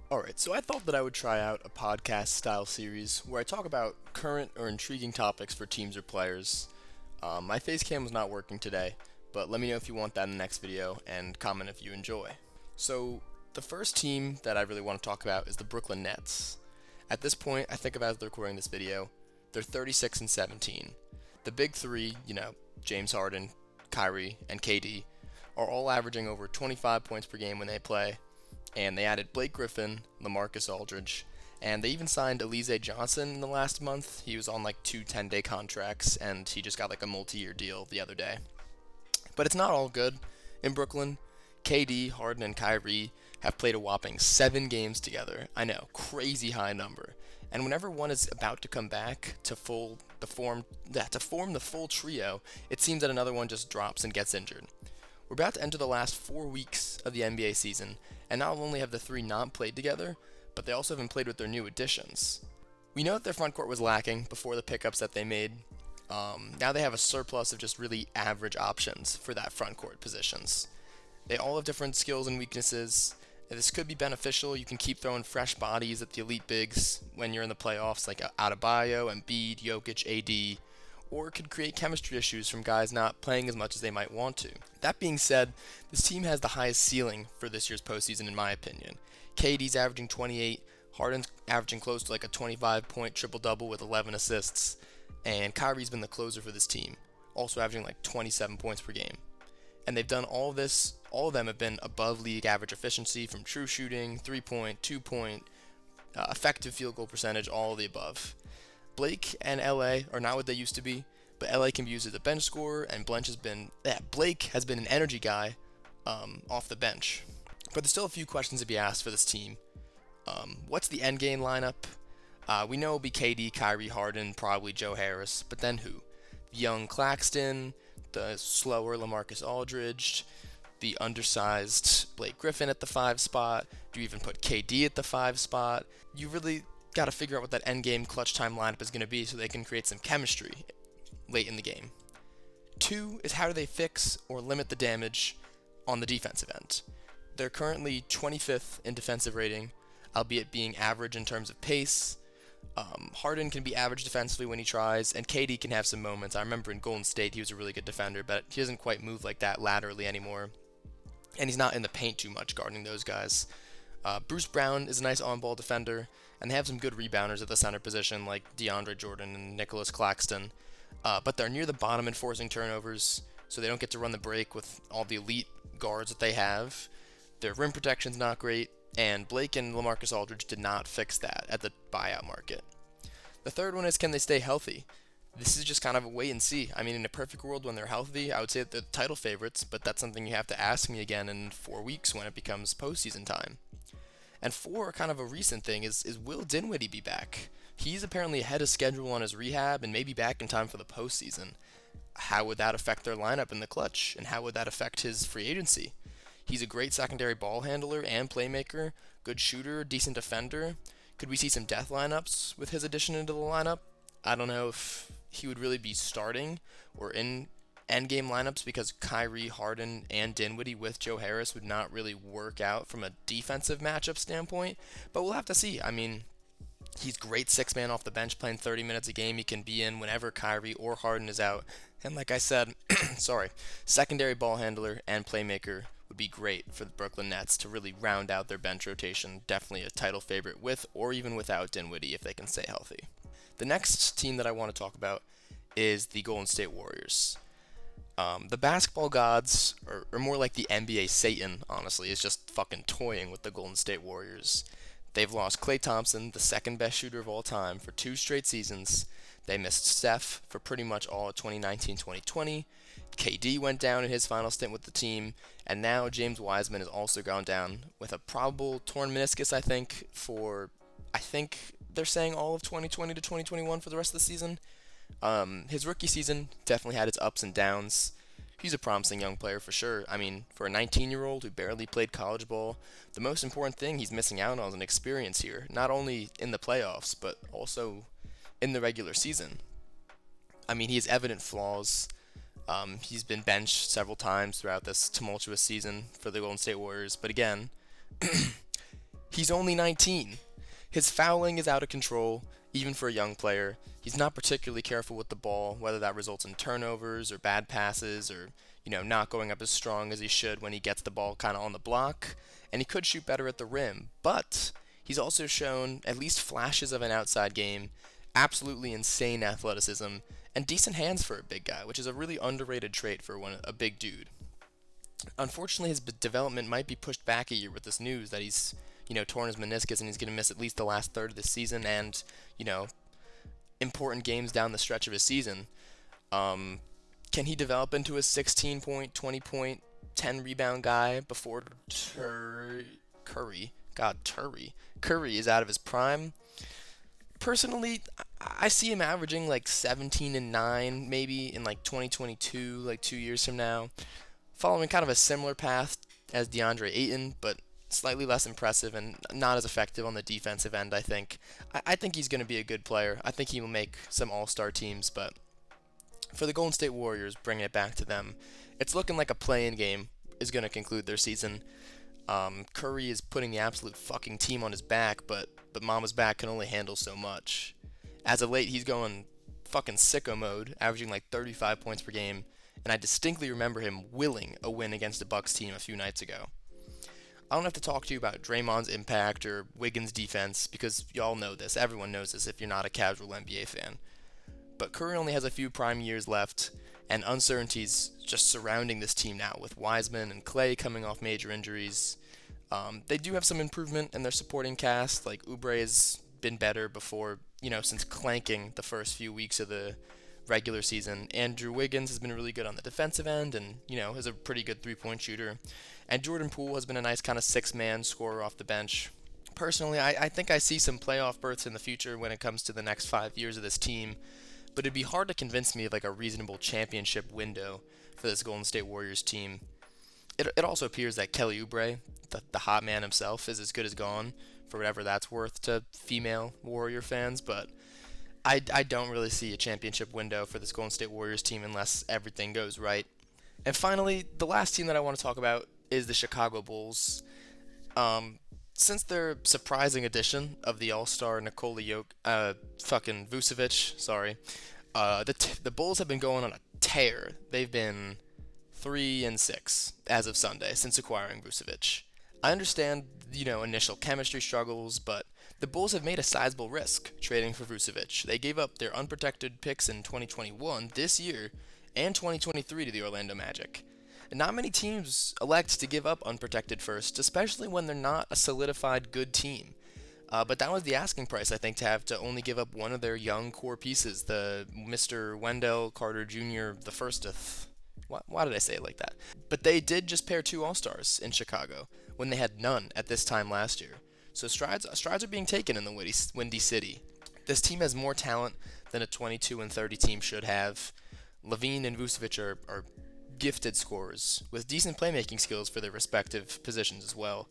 Alright, so I thought that I would try out a podcast style series where I talk about current or intriguing topics for teams or players. My face cam was not working today, but let me know if you want that in the next video and comment if you enjoy. So, the first team that I really want to talk about is the Brooklyn Nets. At this point, I think about as they're recording this video, they're 36 and 17. The big three, James Harden, Kyrie, and KD, are all averaging over 25 points per game when they play, and they added Blake Griffin, LaMarcus Aldridge, and they even signed Alize Johnson in the last month. He was on like two 10-day contracts, and he just got like a multi-year deal the other day. But it's not all good in Brooklyn. KD, Harden, and Kyrie have played a whopping 7 games together. I know, crazy high number. And whenever one is about to come back to form the full trio, it seems that another one just drops and gets injured. We're about to enter the last 4 weeks of the NBA season, and not only have the three not played together, but they also haven't played with their new additions. We know that their front court was lacking before the pickups that they made. Now they have a surplus of just really average options for that front court positions. They all have different skills and weaknesses. This could be beneficial. You can keep throwing fresh bodies at the elite bigs when you're in the playoffs, like Adebayo, Embiid, Jokic, AD, or it could create chemistry issues from guys not playing as much as they might want to. That being said, this team has the highest ceiling for this year's postseason, in my opinion. KD's averaging 28, Harden's averaging close to like a 25-point triple-double with 11 assists, and Kyrie's been the closer for this team, also averaging like 27 points per game. And they've done all of this, all of them have been above league average efficiency from true shooting, 3-point, 2-point, effective field goal percentage, all of the above. Blake and LA are not what they used to be, but LA can be used as a bench scorer, and Blake has been an energy guy off the bench. But there's still a few questions to be asked for this team. What's the end game lineup? We know it'll be KD, Kyrie, Harden, probably Joe Harris, but then who? The young Claxton, the slower LaMarcus Aldridge, the undersized Blake Griffin at the 5 spot. Do you even put KD at the 5 spot? You really got to figure out what that end game clutch time lineup is going to be so they can create some chemistry late in the game. 2 is how do they fix or limit the damage on the defensive end. They're currently 25th in defensive rating, albeit being average in terms of pace. Harden can be average defensively when he tries, and KD can have some moments. I remember in Golden State he was a really good defender, but he doesn't quite move like that laterally anymore, and he's not in the paint too much guarding those guys. Bruce Brown is a nice on-ball defender, and they have some good rebounders at the center position like DeAndre Jordan and Nicholas Claxton, but they're near the bottom in forcing turnovers, so they don't get to run the break with all the elite guards that they have. Their rim protection's not great, and Blake and LaMarcus Aldridge did not fix that at the buyout market. The third one is, can they stay healthy? This is just kind of a wait and see. I mean, in a perfect world, when they're healthy, I would say that they're the title favorites, but that's something you have to ask me again in 4 weeks when it becomes postseason time. And 4, kind of a recent thing, is will Dinwiddie be back? He's apparently ahead of schedule on his rehab and maybe back in time for the postseason. How would that affect their lineup in the clutch, and how would that affect his free agency? He's a great secondary ball handler and playmaker, good shooter, decent defender. Could we see some death lineups with his addition into the lineup? I don't know if he would really be starting or in endgame lineups because Kyrie, Harden, and Dinwiddie with Joe Harris would not really work out from a defensive matchup standpoint, but we'll have to see. I mean, he's great six-man off the bench playing 30 minutes a game. He can be in whenever Kyrie or Harden is out. And like I said, sorry, secondary ball handler and playmaker would be great for the Brooklyn Nets to really round out their bench rotation. Definitely a title favorite with or even without Dinwiddie if they can stay healthy. The next team that I want to talk about is the Golden State Warriors. The basketball gods, are more like the NBA Satan, honestly, is just fucking toying with the Golden State Warriors. They've lost Klay Thompson, the second best shooter of all time, for 2 straight seasons. They missed Steph for pretty much all of 2019-2020. KD went down in his final stint with the team, and now James Wiseman has also gone down with a probable torn meniscus, I think they're saying all of 2020 to 2021 for the rest of the season. His rookie season definitely had its ups and downs. He's a promising young player for sure. I mean, for a 19-year-old who barely played college ball, the most important thing he's missing out on is an experience here, not only in the playoffs, but also in the regular season. I mean, he has evident flaws. He's been benched several times throughout this tumultuous season for the Golden State Warriors, but again, He's only 19. His fouling is out of control, even for a young player. He's not particularly careful with the ball, whether that results in turnovers or bad passes or, not going up as strong as he should when he gets the ball kind of on the block. And he could shoot better at the rim, but he's also shown at least flashes of an outside game, absolutely insane athleticism, and decent hands for a big guy, which is a really underrated trait for a big dude. Unfortunately, his development might be pushed back a year with this news that he's, torn his meniscus and he's going to miss at least the last third of the season and, you know, important games down the stretch of his season. Um, can he develop into a 16 point, 20 point, 10 rebound guy before Curry? God, Curry is out of his prime. Personally, I see him averaging like 17 and 9 maybe in like 2022, like 2 years from now, following kind of a similar path as DeAndre Ayton, but slightly less impressive and not as effective on the defensive end, I think. I think he's going to be a good player. I think he will make some all-star teams, but for the Golden State Warriors, bringing it back to them, it's looking like a play-in game is going to conclude their season. Curry is putting the absolute fucking team on his back, but Mama's back can only handle so much. As of late, he's going fucking sicko mode, averaging like 35 points per game, and I distinctly remember him willing a win against the Bucks team a few nights ago. I don't have to talk to you about Draymond's impact or Wiggins' defense because y'all know this. Everyone knows this if you're not a casual NBA fan. But Curry only has a few prime years left, and uncertainties just surrounding this team now with Wiseman and Clay coming off major injuries. They do have some improvement in their supporting cast. Like Oubre has been better before, since clanking the first few weeks of the regular season. Andrew Wiggins has been really good on the defensive end and, is a pretty good three-point shooter. And Jordan Poole has been a nice kind of six-man scorer off the bench. Personally, I think I see some playoff berths in the future when it comes to the next 5 years of this team, but it'd be hard to convince me of like a reasonable championship window for this Golden State Warriors team. It also appears that Kelly Oubre, the hot man himself, is as good as gone, for whatever that's worth to female Warrior fans, but I don't really see a championship window for this Golden State Warriors team unless everything goes right. And finally, the last team that I want to talk about is the Chicago Bulls. Since their surprising addition of the All-Star Nikola fucking Vucevic, the Bulls have been going on a tear. They've been 3-6 as of Sunday since acquiring Vucevic. I understand, initial chemistry struggles, but the Bulls have made a sizable risk trading for Vucevic. They gave up their unprotected picks in 2021, this year, and 2023 to the Orlando Magic. Not many teams elect to give up unprotected first, especially when they're not a solidified good team. But that was the asking price, I think, to have to only give up one of their young core pieces, the Mr. Wendell Carter Jr. the firsteth. Why did I say it like that? But they did just pair two All-Stars in Chicago when they had none at this time last year. So strides are being taken in the Windy City. This team has more talent than a 22-30 team should have. LaVine and Vucevic are gifted scorers with decent playmaking skills for their respective positions as well.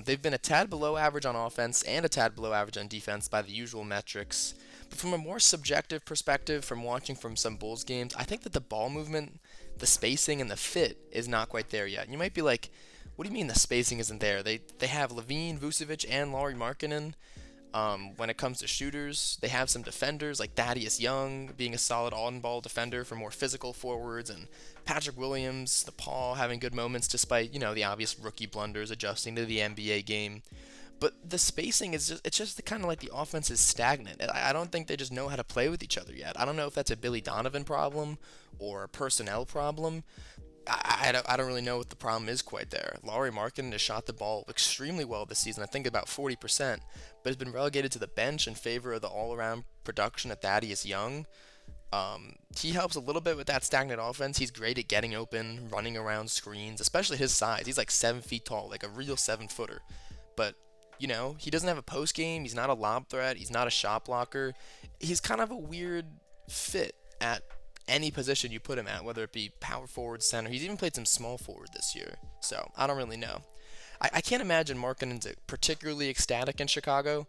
They've been a tad below average on offense and a tad below average on defense by the usual metrics. But from a more subjective perspective, from watching from some Bulls games, I think that the ball movement, the spacing, and the fit is not quite there yet. You might be like, what do you mean the spacing isn't there? They have LaVine, Vucevic, and Lauri Markkanen. When it comes to shooters, they have some defenders like Thaddeus Young being a solid on-ball defender for more physical forwards, and Patrick Williams, the Paul, having good moments despite, the obvious rookie blunders adjusting to the NBA game. But the spacing it's just kind of like the offense is stagnant. I don't think they just know how to play with each other yet. I don't know if that's a Billy Donovan problem or a personnel problem. I don't really know what the problem is quite there. Lauri Markkanen has shot the ball extremely well this season, I think about 40%, but has been relegated to the bench in favor of the all-around production of Thaddeus Young. He helps a little bit with that stagnant offense. He's great at getting open, running around screens, especially his size. He's like 7 feet tall, like a real 7-footer. But, he doesn't have a post game. He's not a lob threat. He's not a shot blocker. He's kind of a weird fit at any position you put him at, whether it be power forward, center. He's even played some small forward this year, so I don't really know. I can't imagine Markkanen's particularly ecstatic in Chicago,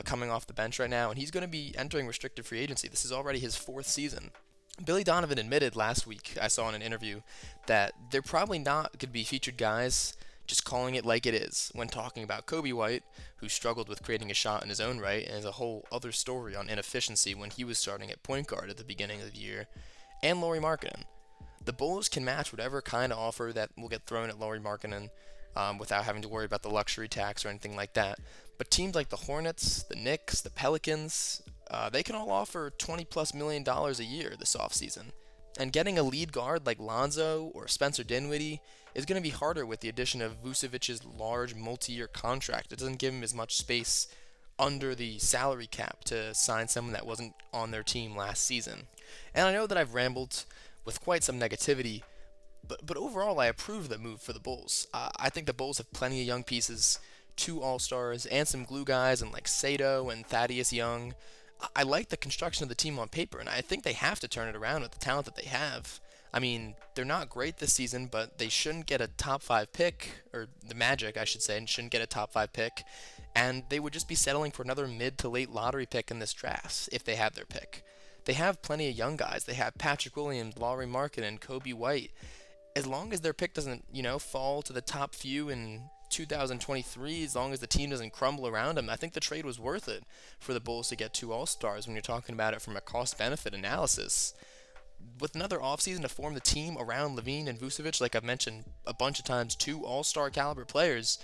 coming off the bench right now, and he's going to be entering restricted free agency. This is already his 4th season. Billy Donovan admitted last week, I saw in an interview, that they're probably not going to be featured guys just calling it like it is when talking about Kobe White, who struggled with creating a shot in his own right, and is a whole other story on inefficiency when he was starting at point guard at the beginning of the year, and Lauri Markkanen. The Bulls can match whatever kind of offer that will get thrown at Lauri Markkanen without having to worry about the luxury tax or anything like that. But teams like the Hornets, the Knicks, the Pelicans, they can all offer $20+ million a year this offseason. And getting a lead guard like Lonzo or Spencer Dinwiddie is going to be harder with the addition of Vucevic's large multi-year contract. It doesn't give him as much space under the salary cap to sign someone that wasn't on their team last season. And I know that I've rambled with quite some negativity, but overall I approve the move for the Bulls. I think the Bulls have plenty of young pieces, 2 All-Stars, and some glue guys and like Sato and Thaddeus Young. I like the construction of the team on paper, and I think they have to turn it around with the talent that they have. I mean, they're not great this season, but they shouldn't get a top 5 pick, or the Magic, I should say, and shouldn't get a top 5 pick, and they would just be settling for another mid to late lottery pick in this draft if they have their pick. They have plenty of young guys. They have Patrick Williams, Lauri Markkanen, and Kobe White. As long as their pick doesn't, fall to the top few in 2023, as long as the team doesn't crumble around them, I think the trade was worth it for the Bulls to get 2 All-Stars when you're talking about it from a cost-benefit analysis. With another offseason to form the team around LaVine and Vucevic, like I've mentioned a bunch of times, 2 All-Star caliber players,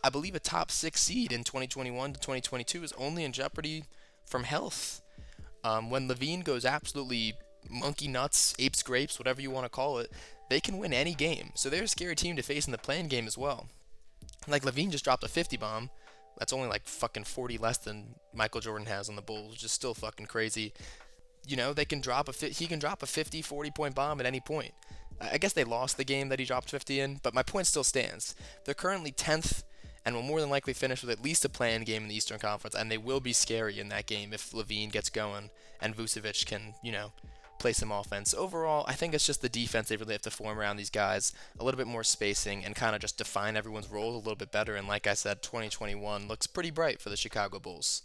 I believe a top 6 seed in 2021 to 2022 is only in jeopardy from health. When LaVine goes absolutely monkey nuts, apes grapes, whatever you want to call it, they can win any game. So they're a scary team to face in the play-in game as well. Like LaVine just dropped a 50 bomb. That's only like fucking 40 less than Michael Jordan has on the Bulls, which is still fucking crazy. They can he can drop a 50, 40 point bomb at any point. I guess they lost the game that he dropped 50 in, but my point still stands. They're currently 10th and will more than likely finish with at least a play-in game in the Eastern Conference, and they will be scary in that game if LaVine gets going and Vucevic can, play some offense. Overall, I think it's just the defense they really have to form around these guys, a little bit more spacing, and kind of just define everyone's roles a little bit better. And like I said, 2021 looks pretty bright for the Chicago Bulls.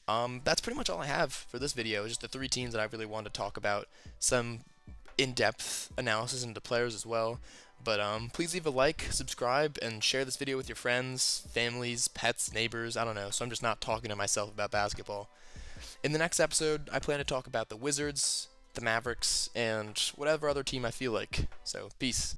That's pretty much all I have for this video, just the 3 teams that I really wanted to talk about, some in-depth analysis into players as well. But please leave a like, subscribe, and share this video with your friends, families, pets, neighbors, I don't know, so I'm just not talking to myself about basketball. In the next episode, I plan to talk about the Wizards, the Mavericks, and whatever other team I feel like. So, peace.